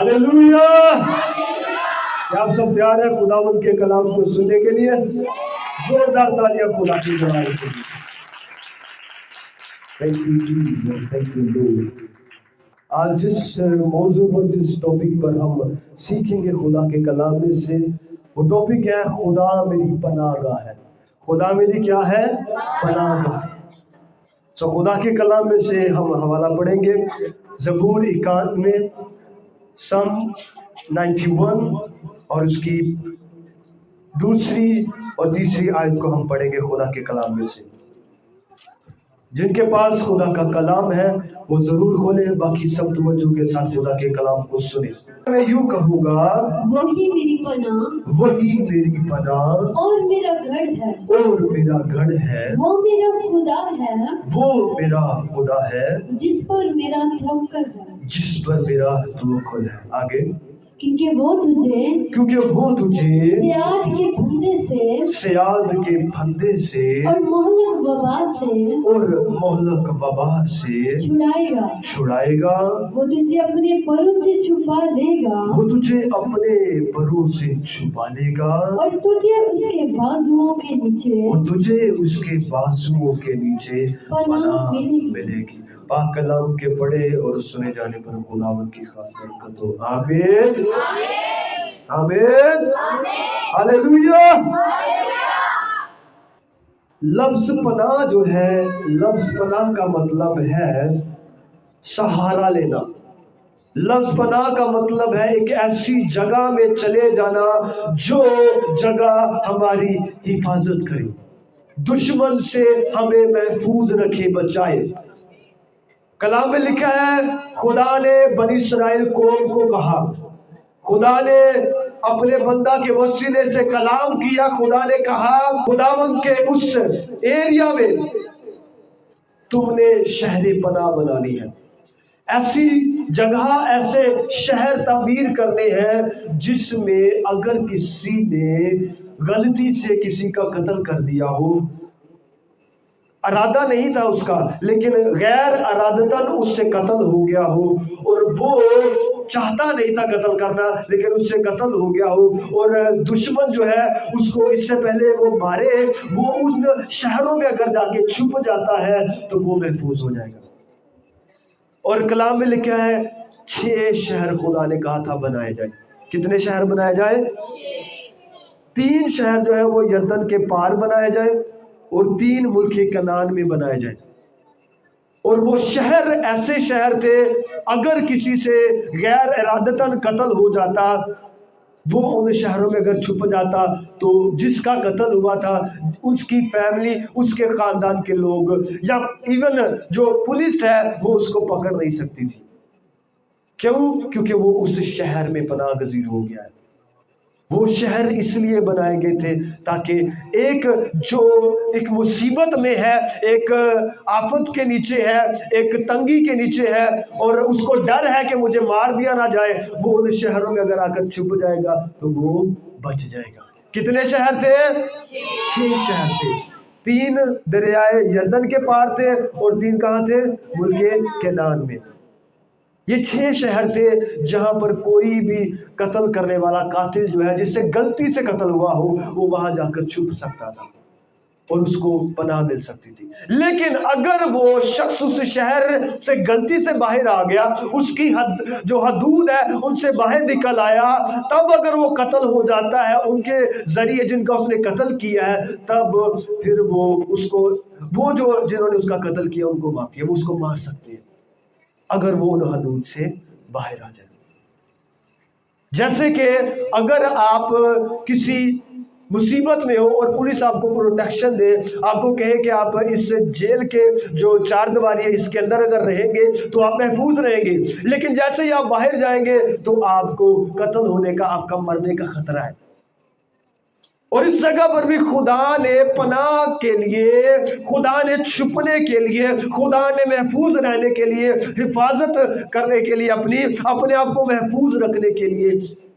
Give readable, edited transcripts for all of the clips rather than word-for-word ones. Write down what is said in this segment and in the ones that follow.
Hallelujah. क्या आप सब तैयार हैं खुदावंद के कलाम को सुनने के लिए? जोरदार तालियां खुदा की बड़ाई के लिए। Thank you Jesus, thank you Lord. आज जिस मौजू पर, जिस टॉपिक पर हम सीखेंगे खुदा के कलाम में से, वो टॉपिक है खुदा मेरी पनाहगाह है। खुदा मेरी क्या है? पनाहगाह। सो खुदा के कलाम में से हम हवाला पढ़ेंगे ज़बूर 91, सम 91 और उसकी दूसरी और तीसरी आयत को हम पढ़ेंगे खुदा के कलाम में से। जिनके पास खुदा का कलाम है वो जरूर खोले, बाकी सब तवज्जो के साथ खुदा के कलाम को सुने। मैं यूं कहूँगा, वही मेरी पनाह, वही मेरी पनाह और मेरा गढ़ है, और मेरा गढ़ है, वो मेरा खुदा है, वो मेरा खुदा है, जिस पर मेरा तवक्कुल है, जिस पर मेरा तवक्कुल है। आगे, क्योंकि वो तुझे सियाद के फंदे से और मोहलक वबा से छुड़ाएगा। वो तुझे अपने परों से छुपा लेगा, वो तुझे अपने परों से छुपा लेगा, और तुझे उसके बाजुओं के नीचे पनाह मिलेगी। पाक कलाम के पढ़े और सुने जाने पर खुदावंद की खास बरकत हो। आमीन, आमीन, हालेलुया। लफ्ज पनाह जो है, लफ्ज पनाह का मतलब है सहारा लेना। लफ्ज पनाह का मतलब है एक ऐसी जगह में चले जाना जो जगह हमारी हिफाजत करे, दुश्मन से हमें महफूज रखे, बचाए। कलाम में लिखा है खुदा ने बनी इस्राएल कौम को कहा, खुदा ने अपने बंदा के वसीले से कलाम किया। खुदा ने कहा खुदावंद के उस एरिया में तुमने शहर पनाह बनानी है। ऐसी जगह, ऐसे शहर तामीर करने हैं जिसमें अगर किसी ने गलती से किसी का कत्ल कर दिया हो, इरादा नहीं था उसका, लेकिन गैर इरादतन उससे कत्ल हो गया हो, और वो चाहता नहीं था कत्ल करना लेकिन उससे कत्ल हो गया हो, और दुश्मन जो है उसको इससे पहले वो मारे, वो उन शहरों में अगर जाके छुप जाता है तो वो महफूज हो जाएगा। और कलाम में लिखा है 6 शहर खुदा ने कहा था बनाए जाए। कितने शहर बनाए जाए? 3 शहर जो है वो यरदन के पार बनाए जाए और 3 मुल्क कनान में बनाए जाए। और वो शहर ऐसे शहर थे, अगर किसी से गैर इरादतन कत्ल हो जाता, वो उन शहरों में अगर छुप जाता तो जिसका कत्ल हुआ था उसकी फैमिली, उसके खानदान के लोग या इवन जो पुलिस है वो उसको पकड़ नहीं सकती थी। क्यों? क्योंकि वो उस शहर में पनाह गजीर हो गया है। वो शहर इसलिए बनाए गए थे ताकि एक जो एक मुसीबत में है, एक आफत के नीचे है, एक तंगी के नीचे है और उसको डर है कि मुझे मार दिया ना जाए, वो उन शहरों में अगर आकर छुप जाएगा तो वो बच जाएगा। कितने शहर थे? 6 शहर थे। 3 दरियाए यरदन के पार थे और 3 कहाँ थे? मुल्के केनान में। ये 6 शहर थे जहां पर कोई भी कत्ल करने वाला कातिल जो है, जिससे गलती से कत्ल हुआ हो, वो वहां जाकर छुप सकता था और उसको पनाह मिल सकती थी। लेकिन अगर वो शख्स उस शहर से गलती से बाहर आ गया, उसकी जो हदूद है उनसे बाहर निकल आया, तब अगर वो कत्ल हो जाता है उनके जरिए जिनका उसने कत्ल किया है, तब फिर वो उसको, वो जो जिन्होंने उसका कत्ल किया उनको माफी है, वो उसको मार सकते हैं अगर वो उन हदूद से बाहर आ जाए। जैसे कि अगर आप किसी मुसीबत में हो और पुलिस आपको प्रोटेक्शन दे, आपको कहे कि आप इस जेल के जो 4 दीवारी है इसके अंदर अगर रहेंगे तो आप महफूज रहेंगे, लेकिन जैसे ही आप बाहर जाएंगे तो आपको कत्ल होने का, आपका मरने का खतरा है। और इस जगह पर भी खुदा ने पनाह के लिए, खुदा ने छुपने के लिए, खुदा ने महफूज रहने के लिए, हिफाजत करने के लिए, अपने आप को महफूज रखने के लिए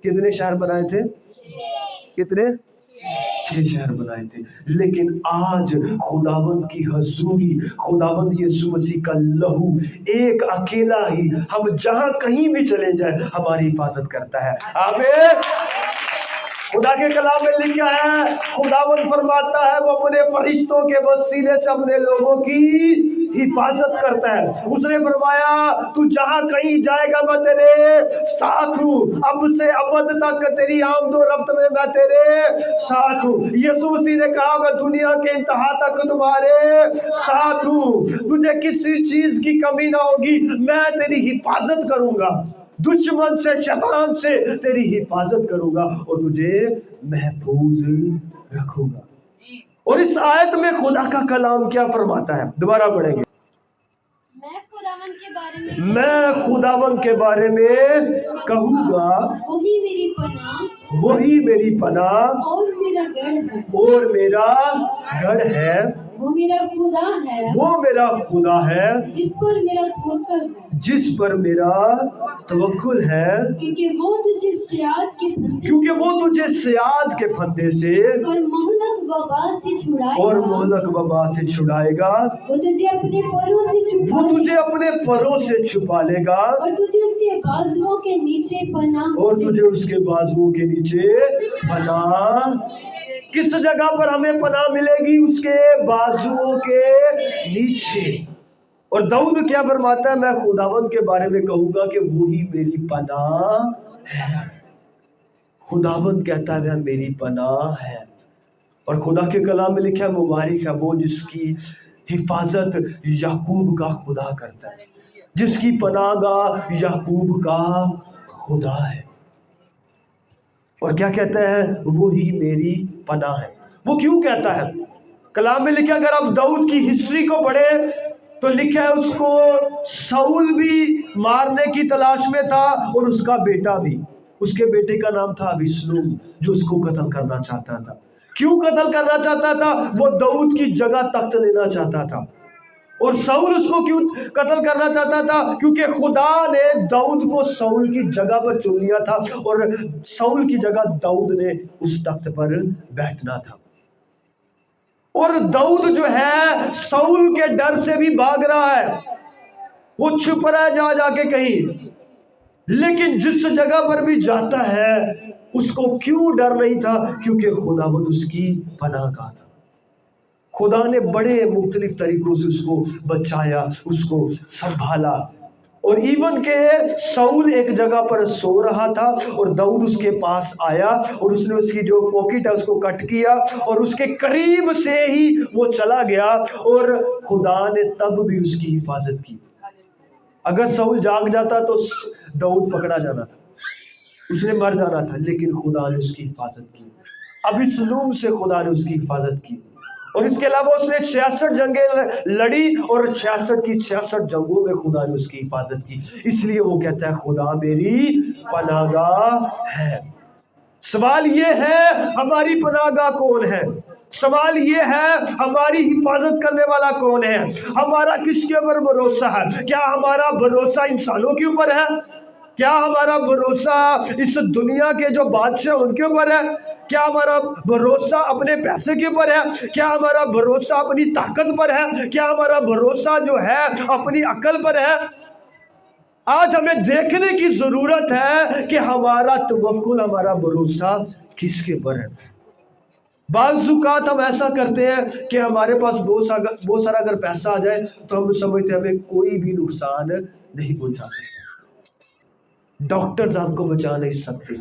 कितने शहर बनाए थे? कितने? 6 शहर बनाए थे, लेकिन आज खुदावंद की हजूरी, खुदावंद यीशु मसीह का लहू एक अकेला ही हम जहां कहीं भी चले जाए हमारी हिफाजत करता है। आमीन। खुदा के कलाम में लिखा है, खुदावंद फरमाता है वो अपने फरिश्तों के वसीले से अपने लोगों की हिफाजत करता है। उसने फरमाया तू जहां कहीं जाएगा मैं तेरे साथ हूँ, अब से अबद तक तेरी आमदो रफ्त में मैं तेरे साथ हूँ। यीशु मसीह ने कहा मैं दुनिया के इंतहा तक तुम्हारे साथ हूँ, तुझे किसी चीज की कमी ना होगी, मैं तेरी हिफाजत करूंगा, दुश्मन से शैतान से तेरी हिफाजत करूंगा और तुझे महफूज रखूंगा। और इस आयत में खुदा का कलाम क्या फरमाता है, दोबारा पढ़ेंगे। मैं खुदावन के बारे में कहूंगा, वही मेरी पनाह, वही मेरी पनाह और मेरा गढ़ है, और मेरा गढ़ है, वो मेरा खुदा है, वो मेरा खुदा है, जिस पर मेरा तवक्कुल है, जिस पर मेरा तवक्कुल है, क्योंकि वो तुझे सियाद के फंदे क्योंकि वो तुझे सियाद के फंदे से और मोहलक वबा से छुड़ाएगा, और मोहलक वबा से छुड़ाएगा, वो तुझे अपने परों से छुपा वो तुझे अपने परों से छुपा लेगा और तुझे उसके बाजुओं के नीचे पनाह, और तुझे उसके बाजुओं के नीचे पनाह। किस जगह पर हमें पनाह मिलेगी? उसके बाजुओं के नीचे। और दाऊद क्या फरमाता है, मैं खुदावंद के बारे में कहूंगा कि वही मेरी पनाह है। खुदावंद कहता है मेरी पनाह है। और खुदा के कलाम में लिखा है मुबारक है वो जिसकी हिफाजत याकूब का खुदा करता है, जिसकी पनाहगाह याकूब का खुदा है। और क्या कहता है, वो ही मेरी पनाह है। वो क्यों कहता है? कलाम में लिखा, अगर आप दाऊद की हिस्ट्री को पढ़े तो लिखा है उसको शाऊल भी मारने की तलाश में था और उसका बेटा भी। उसके बेटे का नाम था अबीसलोम, जो उसको कत्ल करना चाहता था। क्यों कत्ल करना चाहता था? वो दाऊद की जगह तख्त लेना चाहता था। और शाऊल उसको क्यों कत्ल करना चाहता था? क्योंकि खुदा ने दाऊद को शाऊल की जगह पर चुन लिया था और शाऊल की जगह दाऊद ने उस तख्त पर बैठना था। और दाऊद जो है शाऊल के डर से भी भाग रहा है, वो छुप रहा है जा जाके कहीं, लेकिन जिस जगह पर भी जाता है उसको क्यों डर नहीं था? क्योंकि खुदावंद उसकी पनाहगाह था। खुदा ने बड़े मुख्तलिफ तरीकों से उसको बचाया, उसको संभाला। और इवन के शाऊल एक जगह पर सो रहा था और दाऊद उसके पास आया और उसने उसकी जो पॉकेट है उसको कट किया और उसके करीब से ही वो चला गया और खुदा ने तब भी उसकी हिफाजत की। अगर शाऊल जाग जाता तो दाऊद पकड़ा जाना था, उसने मर जाना था, लेकिन खुदा ने उसकी हिफाजत की। अबीसलोम से खुदा ने उसकी हिफाजत की। और इसके अलावा उसने 66 जंगें लड़ी और 66 की 66 जंगों में खुदा ने उसकी हिफाजत की। इसलिए वो कहता है खुदा मेरी पनाहगाह है। सवाल ये है हमारी पनाहगाह कौन है? सवाल ये है हमारी हिफाजत करने वाला कौन है? हमारा किसके ऊपर भरोसा है? क्या हमारा भरोसा इंसानों के ऊपर है? क्या हमारा भरोसा इस दुनिया के जो बादशाह उनके ऊपर है? क्या हमारा भरोसा अपने पैसे के ऊपर है? क्या हमारा भरोसा अपनी ताकत पर है? क्या हमारा भरोसा जो है अपनी अकल पर है? आज हमें देखने की जरूरत है कि हमारा तवक्कुल, हमारा भरोसा किसके ऊपर है। बाज़ हम ऐसा करते हैं कि हमारे पास बहुत सारा अगर पैसा आ जाए तो हम समझते हैं हमें कोई भी नुकसान नहीं पहुंचा सकता। डॉक्टर्स आपको बचा नहीं सकते,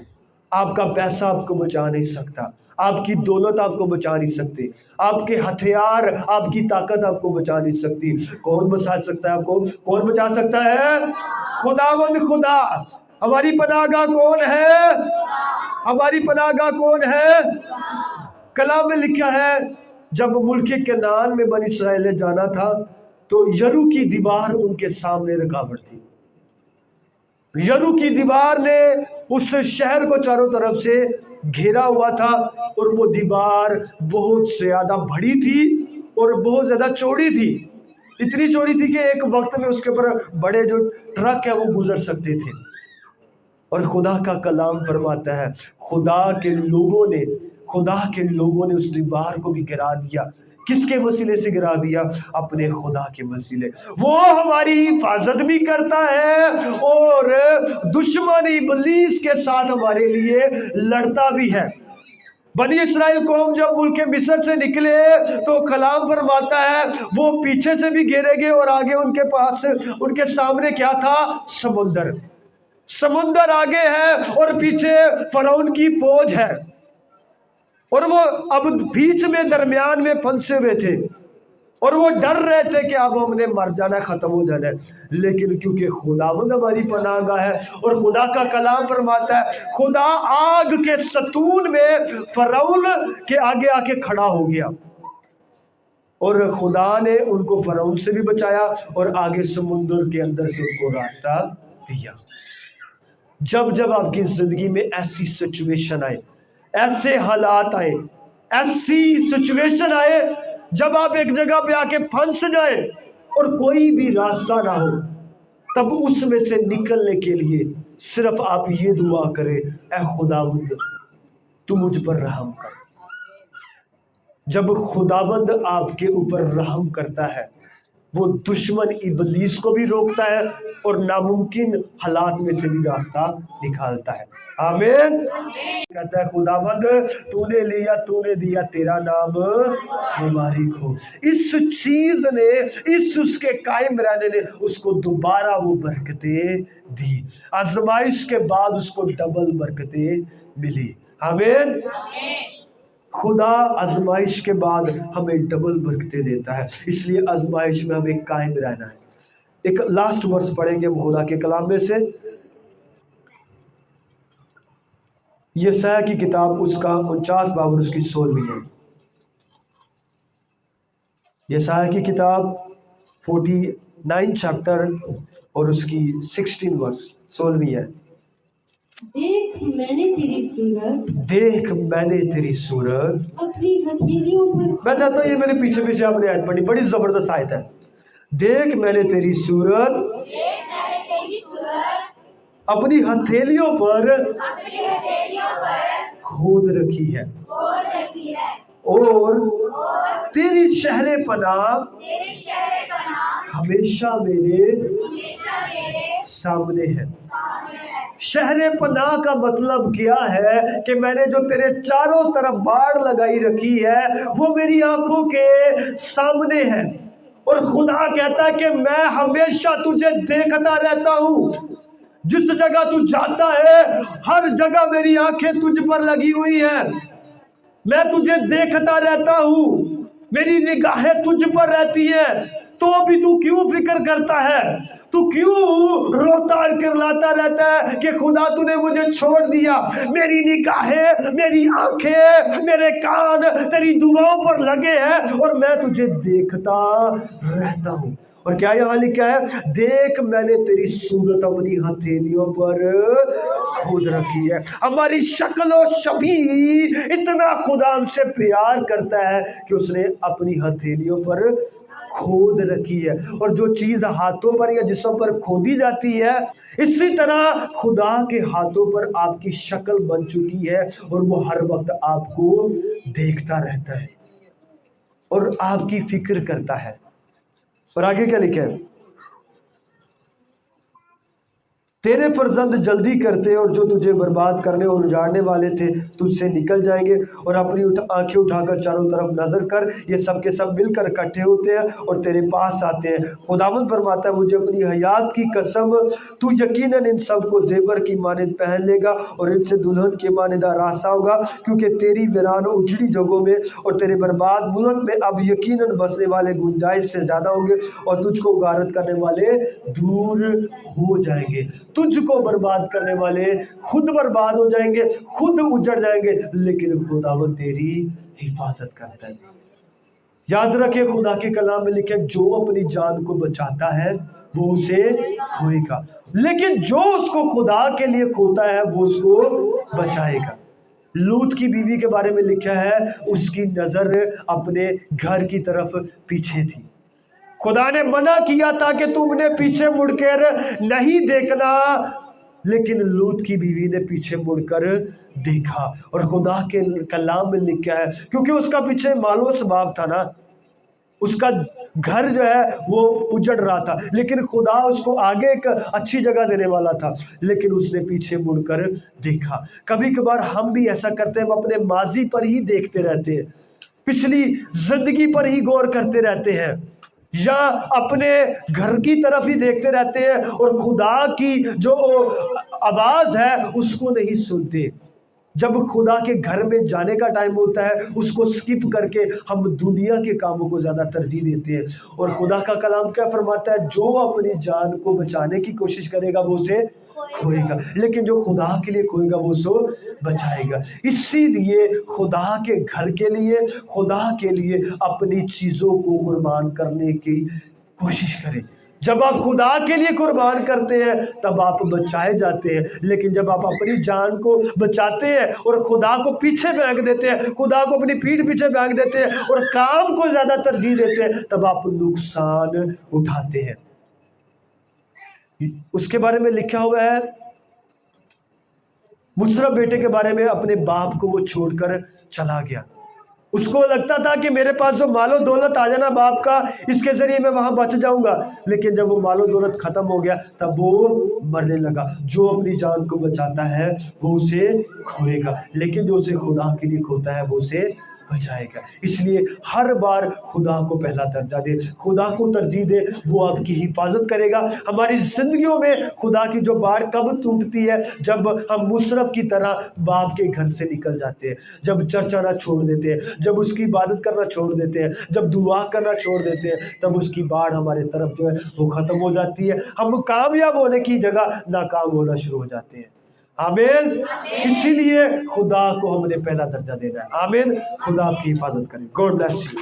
आपका पैसा आपको बचा नहीं सकता, आपकी दौलत आपको बचा नहीं सकते, आपके हथियार, आपकी ताकत आपको बचा नहीं सकती। कौन बचा सकता है आपको? कौन बचा सकता है? खुदावंद खुदा। हमारी पनाहगाह कौन है? हमारी पनाहगाह कौन है? कलाम में लिखा है जब मुल्क कनान में बनी इसराइल ने जाना था तो यरू की दीवार उनके सामने रुकावट थी। यरू की दीवार ने उस शहर को चारों तरफ से घेरा हुआ था और वो दीवार बहुत ज्यादा बड़ी थी और बहुत ज्यादा चौड़ी थी। इतनी चौड़ी थी कि एक वक्त में उसके ऊपर बड़े जो ट्रक है वो गुजर सकते थे। और खुदा का कलाम फरमाता है खुदा के लोगों ने, खुदा के लोगों ने उस दीवार को भी गिरा दिया। किसके वसीले से गिरा दिया? अपने खुदा के वसीले। वो हमारी हिफाजत भी करता है और दुश्मन इब्लीस के साथ हमारे लिए लड़ता भी है। बनी इस्राएल कौम जब मुल्क मिस्र से निकले तो कलाम फरमाता है वो पीछे से भी घेरे गए और आगे उनके पास, उनके सामने क्या था? समुंदर। समुंदर आगे है और पीछे फरौन की फौज है, और वो अब बीच में दरमियान में फंसे हुए थे और वो डर रहे थे कि अब हमने मर जाना, खत्म हो जाना है। लेकिन क्योंकि खुदावंद हमारी पनाहगाह है और खुदा का कलाम फरमाता है खुदा आग के सतून में फरौन के आगे आके खड़ा हो गया और खुदा ने उनको फरौन से भी बचाया और आगे समुद्र के अंदर से उनको रास्ता दिया। जब जब आपकी जिंदगी में ऐसी सिचुएशन आए, ऐसे हालात आए, ऐसी सिचुएशन आए जब आप एक जगह पे आके फंस जाए और कोई भी रास्ता ना हो, तब उसमें से निकलने के लिए सिर्फ आप ये दुआ करें, ऐ खुदावंद तू मुझ पर रहम कर। जब खुदावंद आपके ऊपर रहम करता है, वो दुश्मन इब्लीस को भी रोकता है और नामुमकिन हालात में से भी रास्ता निकालता है। आमीन। कहता है खुदावंद तूने लिया तूने दिया, तेरा नाम मुबारक हो। इस चीज ने, इस उसके कायम रहने ने उसको दोबारा वो बरकतें दी। आजमाइश के बाद उसको डबल बरकतें मिली। आमीन। खुदा आजमाइश के बाद हमें डबल बरकतें देता है, इसलिए आजमाइश में हमें कायम रहना है। एक लास्ट वर्स पढ़ेंगे हम खुदा के कलाम में से, यशायाह की किताब उसका 49 बाब और उसकी 16वीं है। यशायाह की किताब 49 चैप्टर और उसकी 16 वर्स 16वीं है। देख मैंने तेरी सूरत, देख मैंने तेरी सूरत अपनी हथेलियों पर। मैं चाहता हूँ ये मेरे पीछे पीछे आपने आयत पढ़ी, बड़ी जबरदस्त आयत है। देख मैंने तेरी सूरत अपनी हथेलियों पर खोद रखी है और तेरी शहरे पनाह हमेशा मेरे सामने है। शहरे पनाह का मतलब क्या है कि मैंने जो तेरे चारों तरफ बाड़ लगाई रखी है वो मेरी आंखों के सामने है। और खुदा कहता है कि मैं हमेशा तुझे देखता रहता हूं। जिस जगह तू जाता है हर जगह मेरी आंखें तुझ पर लगी हुई है। मैं तुझे देखता रहता हूं, मेरी निगाहें तुझ पर रहती है। तो भी तू क्यों फिक्र करता है? तू क्यों रोता और किरलाता रहता है कि खुदा तूने मुझे छोड़ दिया? मेरी निगाहें, मेरी आंखें, मेरे कान तेरी दुआओं पर लगे हैं और मैं तुझे देखता रहता हूं। और क्या यहाँ लिखा है? देख मैंने तेरी सूरत अपनी हथेलियों पर खोद रखी है। हमारी शक्ल और शबी इतना खुदा हमसे प्यार करता है कि उसने अपनी हथेलियों पर खोद रखी है। और जो चीज हाथों पर या जिस्म पर खोदी जाती है, इसी तरह खुदा के हाथों पर आपकी शक्ल बन चुकी है और वो हर वक्त आपको देखता रहता है और आपकी फिक्र करता है। और आगे क्या लिखा है? तेरे फर्जंद जल्दी करते और जो तुझे बर्बाद करने और उजाड़ने वाले थे तुझसे निकल जाएंगे। और अपनी आंखें उठाकर चारों तरफ नजर कर, ये सब के सब मिलकर इकट्ठे होते हैं और तेरे पास आते हैं। खुदावंद फरमाता है मुझे अपनी हयात की कसम, तू यकीनन इन सब को जेबर की मानद पहन लेगा और इनसे दुल्हन के मानद आरासा होगा। क्योंकि तेरी वीरान उजड़ी जगहों में और तेरे बर्बाद मुल्क में अब यकीनन बसने वाले गुंजाइश से ज्यादा होंगे और तुझको गारत करने वाले दूर हो जाएंगे। तुझको बर्बाद करने वाले खुद बर्बाद हो जाएंगे, खुद उजड़ जाएंगे, लेकिन खुदावंद तेरी हिफाजत करता है। याद रखे खुदा के कलाम में लिखे जो अपनी जान को बचाता है वो उसे खोएगा, लेकिन जो उसको खुदा के लिए खोता है वो उसको बचाएगा। लूत की बीवी के बारे में लिखा है उसकी नजर अपने घर की तरफ पीछे थी। खुदा ने मना किया था कि तुमने पीछे मुड़कर नहीं देखना, लेकिन लूत की बीवी ने पीछे मुड़कर देखा, और खुदा के कलाम में लिखा है, क्योंकि उसका पीछे मालो स्वभाव था ना, उसका घर जो है वो उजड़ रहा था, लेकिन खुदा उसको आगे एक अच्छी जगह देने वाला था, लेकिन उसने पीछे मुड़कर देखा। कभी कभार हम भी ऐसा करते हैं, हम अपने माजी पर ही देखते रहते हैं, पिछली जिंदगी पर ही गौर करते रहते हैं, या अपने घर की तरफ ही देखते रहते हैं, और खुदा की जो आवाज है उसको नहीं सुनते। जब खुदा के घर में जाने का टाइम होता है, उसको स्किप करके हम दुनिया के कामों को ज़्यादा तरजीह देते हैं। और खुदा का कलाम क्या फरमाता है, जो अपनी जान को बचाने की कोशिश करेगा वो उसे खोएगा, लेकिन जो खुदा के लिए खोएगा वो उसको बचाएगा। इसीलिए खुदा के घर के लिए, खुदा के लिए अपनी चीज़ों को कुर्बान करने की कोशिश करें। जब आप खुदा के लिए कुर्बान करते हैं तब आप बचाए जाते हैं, लेकिन जब आप अपनी जान को बचाते हैं और खुदा को पीछे फेंक देते हैं, खुदा को अपनी पीठ पीछे फेंक देते हैं और काम को ज्यादा तरजीह देते हैं, तब आप नुकसान उठाते हैं। उसके बारे में लिखा हुआ है, मुशर्रफ बेटे के बारे में, अपने बाप को वो छोड़कर चला गया। उसको लगता था कि मेरे पास जो मालो दौलत आ जाना बाप का, इसके जरिए मैं वहां बच जाऊंगा, लेकिन जब वो मालो दौलत खत्म हो गया तब वो मरने लगा। जो अपनी जान को बचाता है वो उसे खोएगा, लेकिन जो उसे खुदा के लिए खोता है वो उसे बचाएगा। इसलिए हर बार खुदा को पहला दर्जा दे, खुदा को तरजीह दे, वो आपकी हिफाजत करेगा। हमारी जिंदगियों में खुदा की जो बाड़ कब टूटती है, जब हम मुशर्रफ की तरह बाप के घर से निकल जाते हैं, जब चर्च आना छोड़ देते हैं, जब उसकी इबादत करना छोड़ देते हैं, जब दुआ करना छोड़ देते हैं, तब उसकी बाढ़ हमारे तरफ जो है वो खत्म हो जाती है। हम कामयाब होने की जगह नाकाम होना शुरू हो जाते हैं। आमीन। इसीलिए खुदा को हमने पहला दर्जा देना है। आमीन। खुदा आपकी हिफाजत करे। God bless you.